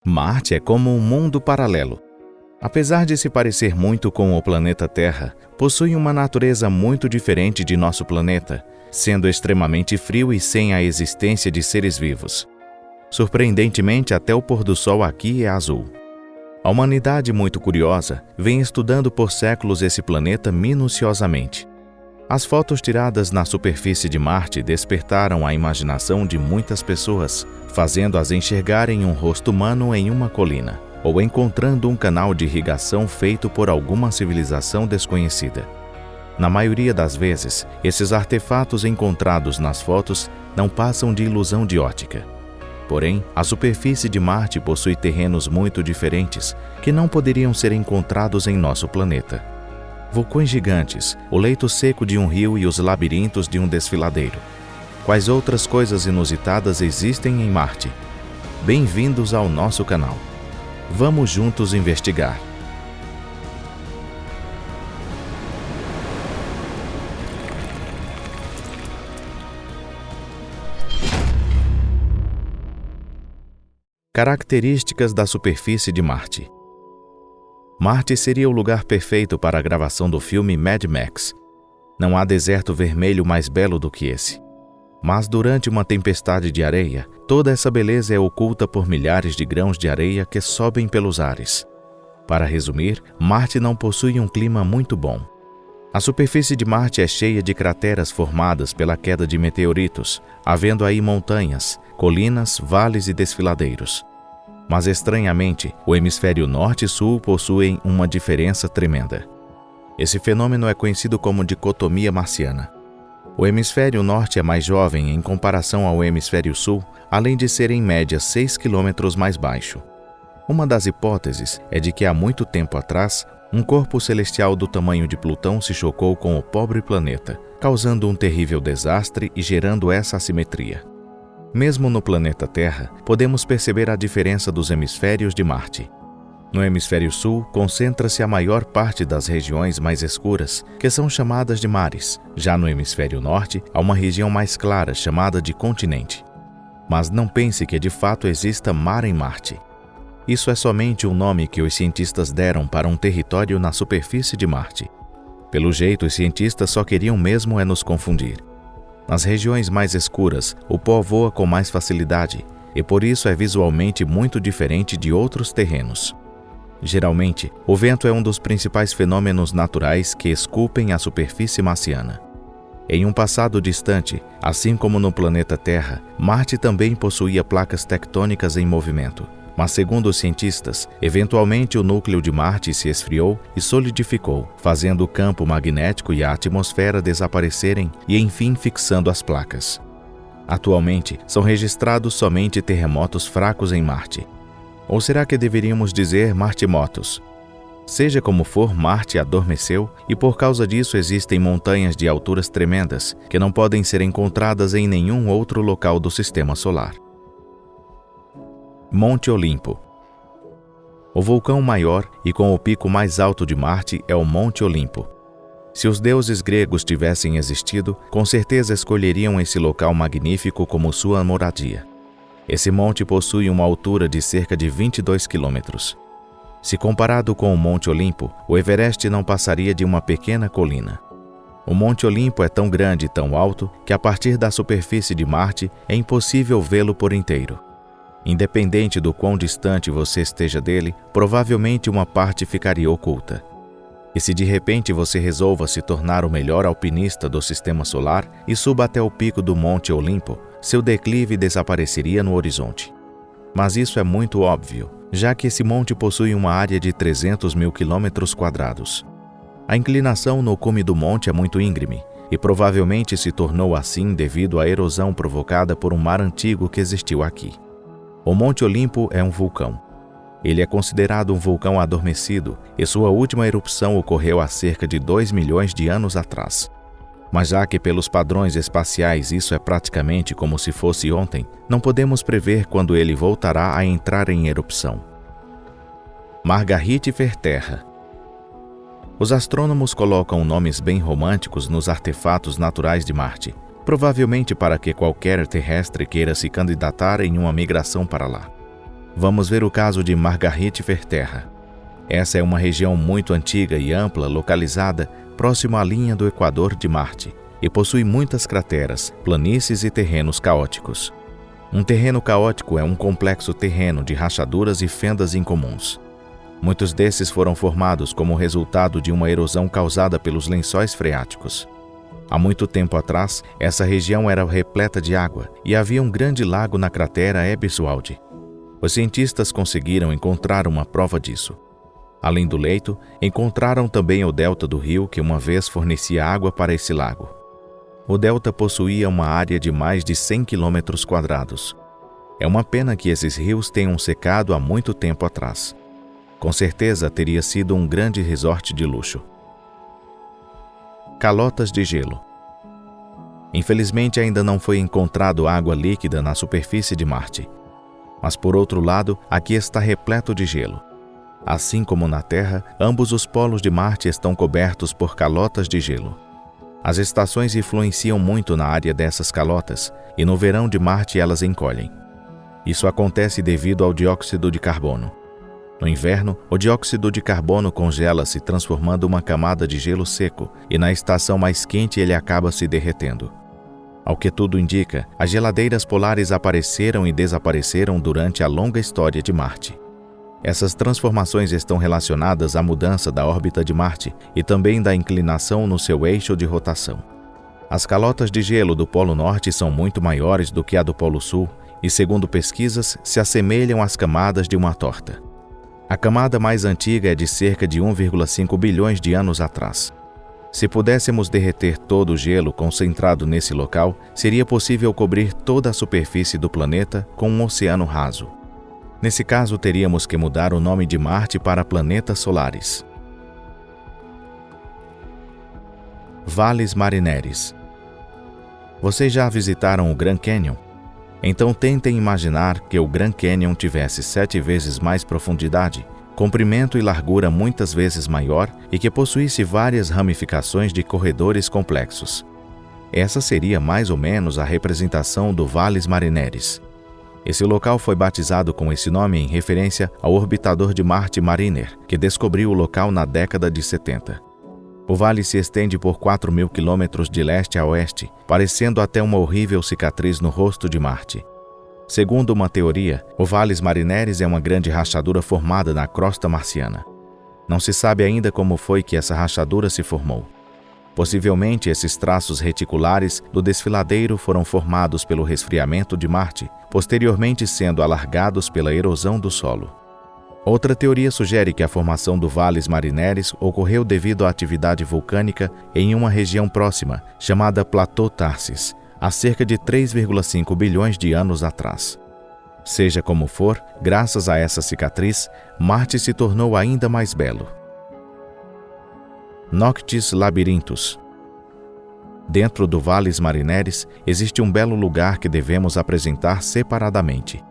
Marte é como um mundo paralelo. Apesar de se parecer muito com o planeta Terra, possui uma natureza muito diferente de nosso planeta, sendo extremamente frio e sem a existência de seres vivos. Surpreendentemente, até o pôr do sol aqui é azul. A humanidade, muito curiosa, vem estudando por séculos esse planeta minuciosamente. As fotos tiradas na superfície de Marte despertaram a imaginação de muitas pessoas, fazendo-as enxergarem um rosto humano em uma colina, ou encontrando um canal de irrigação feito por alguma civilização desconhecida. Na maioria das vezes, esses artefatos encontrados nas fotos não passam de ilusão de ótica. Porém, a superfície de Marte possui terrenos muito diferentes que não poderiam ser encontrados em nosso planeta. Vulcões gigantes, o leito seco de um rio e os labirintos de um desfiladeiro. Quais outras coisas inusitadas existem em Marte? Bem-vindos ao nosso canal. Vamos juntos investigar. Características da superfície de Marte. Marte seria o lugar perfeito para a gravação do filme Mad Max. Não há deserto vermelho mais belo do que esse. Mas durante uma tempestade de areia, toda essa beleza é oculta por milhares de grãos de areia que sobem pelos ares. Para resumir, Marte não possui um clima muito bom. A superfície de Marte é cheia de crateras formadas pela queda de meteoritos, havendo aí montanhas, colinas, vales e desfiladeiros. Mas, estranhamente, o hemisfério norte e sul possuem uma diferença tremenda. Esse fenômeno é conhecido como dicotomia marciana. O hemisfério norte é mais jovem em comparação ao hemisfério sul, além de ser em média 6 quilômetros mais baixo. Uma das hipóteses é de que há muito tempo atrás, um corpo celestial do tamanho de Plutão se chocou com o pobre planeta, causando um terrível desastre e gerando essa assimetria. Mesmo no planeta Terra, podemos perceber a diferença dos hemisférios de Marte. No hemisfério sul, concentra-se a maior parte das regiões mais escuras, que são chamadas de mares. Já no hemisfério norte, há uma região mais clara, chamada de continente. Mas não pense que de fato exista mar em Marte. Isso é somente um nome que os cientistas deram para um território na superfície de Marte. Pelo jeito, os cientistas só queriam mesmo nos confundir. Nas regiões mais escuras, o pó voa com mais facilidade, e por isso é visualmente muito diferente de outros terrenos. Geralmente, o vento é um dos principais fenômenos naturais que esculpem a superfície marciana. Em um passado distante, assim como no planeta Terra, Marte também possuía placas tectônicas em movimento. Mas, segundo os cientistas, eventualmente o núcleo de Marte se esfriou e solidificou, fazendo o campo magnético e a atmosfera desaparecerem e, enfim, fixando as placas. Atualmente, são registrados somente terremotos fracos em Marte. Ou será que deveríamos dizer martemotos? Seja como for, Marte adormeceu e, por causa disso, existem montanhas de alturas tremendas que não podem ser encontradas em nenhum outro local do Sistema Solar. Monte Olimpo. O vulcão maior e com o pico mais alto de Marte é o Monte Olimpo. Se os deuses gregos tivessem existido, com certeza escolheriam esse local magnífico como sua moradia. Esse monte possui uma altura de cerca de 22 quilômetros. Se comparado com o Monte Olimpo, o Everest não passaria de uma pequena colina. O Monte Olimpo é tão grande e tão alto que, a partir da superfície de Marte, é impossível vê-lo por inteiro. Independente do quão distante você esteja dele, provavelmente uma parte ficaria oculta. E se de repente você resolva se tornar o melhor alpinista do Sistema Solar e suba até o pico do Monte Olimpo, seu declive desapareceria no horizonte. Mas isso é muito óbvio, já que esse monte possui uma área de 300 mil quilômetros quadrados. A inclinação no cume do monte é muito íngreme, e provavelmente se tornou assim devido à erosão provocada por um mar antigo que existiu aqui. O Monte Olimpo é um vulcão. Ele é considerado um vulcão adormecido e sua última erupção ocorreu há cerca de 2 milhões de anos atrás. Mas já que pelos padrões espaciais isso é praticamente como se fosse ontem, não podemos prever quando ele voltará a entrar em erupção. Margarite Terra. Os astrônomos colocam nomes bem românticos nos artefatos naturais de Marte, provavelmente para que qualquer terrestre queira se candidatar em uma migração para lá. Vamos ver o caso de Margarite-Verterra. Essa é uma região muito antiga e ampla, localizada próximo à linha do Equador de Marte, e possui muitas crateras, planícies e terrenos caóticos. Um terreno caótico é um complexo terreno de rachaduras e fendas incomuns. Muitos desses foram formados como resultado de uma erosão causada pelos lençóis freáticos. Há muito tempo atrás, essa região era repleta de água e havia um grande lago na cratera Ebisualdi. Os cientistas conseguiram encontrar uma prova disso. Além do leito, encontraram também o delta do rio que uma vez fornecia água para esse lago. O delta possuía uma área de mais de 100 km². É uma pena que esses rios tenham secado há muito tempo atrás. Com certeza teria sido um grande resort de luxo. Calotas de gelo. Infelizmente ainda não foi encontrado água líquida na superfície de Marte. Mas por outro lado, aqui está repleto de gelo. Assim como na Terra, ambos os polos de Marte estão cobertos por calotas de gelo. As estações influenciam muito na área dessas calotas, e no verão de Marte elas encolhem. Isso acontece devido ao dióxido de carbono. No inverno, o dióxido de carbono congela-se, transformando uma camada de gelo seco, e na estação mais quente ele acaba se derretendo. Ao que tudo indica, as geladeiras polares apareceram e desapareceram durante a longa história de Marte. Essas transformações estão relacionadas à mudança da órbita de Marte e também da inclinação no seu eixo de rotação. As calotas de gelo do Polo Norte são muito maiores do que a do Polo Sul e, segundo pesquisas, se assemelham às camadas de uma torta. A camada mais antiga é de cerca de 1,5 bilhões de anos atrás. Se pudéssemos derreter todo o gelo concentrado nesse local, seria possível cobrir toda a superfície do planeta com um oceano raso. Nesse caso, teríamos que mudar o nome de Marte para planetas solares. Vales Marineris. Vocês já visitaram o Grand Canyon? Então tentem imaginar que o Grand Canyon tivesse 7 vezes mais profundidade, comprimento e largura muitas vezes maior e que possuísse várias ramificações de corredores complexos. Essa seria mais ou menos a representação do Vales Marineris. Esse local foi batizado com esse nome em referência ao orbitador de Marte Mariner, que descobriu o local na década de 70. O vale se estende por 4.000 quilômetros de leste a oeste, parecendo até uma horrível cicatriz no rosto de Marte. Segundo uma teoria, o Vales Marineris é uma grande rachadura formada na crosta marciana. Não se sabe ainda como foi que essa rachadura se formou. Possivelmente, esses traços reticulares do desfiladeiro foram formados pelo resfriamento de Marte, posteriormente sendo alargados pela erosão do solo. Outra teoria sugere que a formação do Vales Marineris ocorreu devido à atividade vulcânica em uma região próxima, chamada Platô Tharsis, há cerca de 3,5 bilhões de anos atrás. Seja como for, graças a essa cicatriz, Marte se tornou ainda mais belo. Noctis Labyrinthus. Dentro do Vales Marineris existe um belo lugar que devemos apresentar separadamente.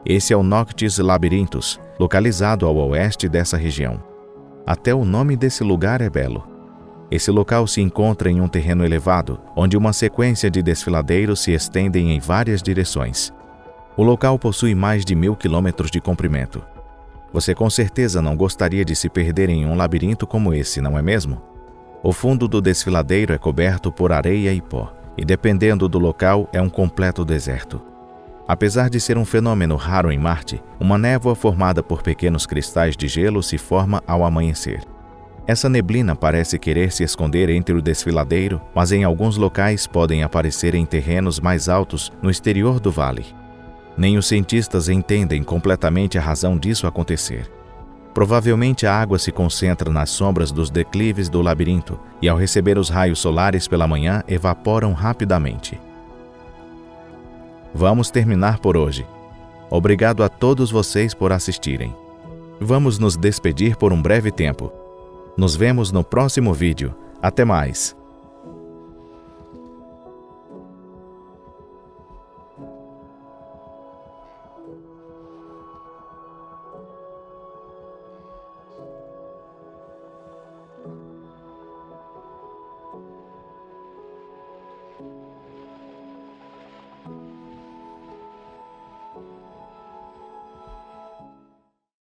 Esse é o Noctis Labyrinthus, localizado ao oeste dessa região. Até o nome desse lugar é belo. Esse local se encontra em um terreno elevado, onde uma sequência de desfiladeiros se estendem em várias direções. O local possui mais de 1.000 quilômetros de comprimento. Você com certeza não gostaria de se perder em um labirinto como esse, não é mesmo? O fundo do desfiladeiro é coberto por areia e pó, e dependendo do local é um completo deserto. Apesar de ser um fenômeno raro em Marte, uma névoa formada por pequenos cristais de gelo se forma ao amanhecer. Essa neblina parece querer se esconder entre o desfiladeiro, mas em alguns locais podem aparecer em terrenos mais altos no exterior do vale. Nem os cientistas entendem completamente a razão disso acontecer. Provavelmente a água se concentra nas sombras dos declives do labirinto e, ao receber os raios solares pela manhã, evaporam rapidamente. Vamos terminar por hoje. Obrigado a todos vocês por assistirem. Vamos nos despedir por um breve tempo. Nos vemos no próximo vídeo. Até mais!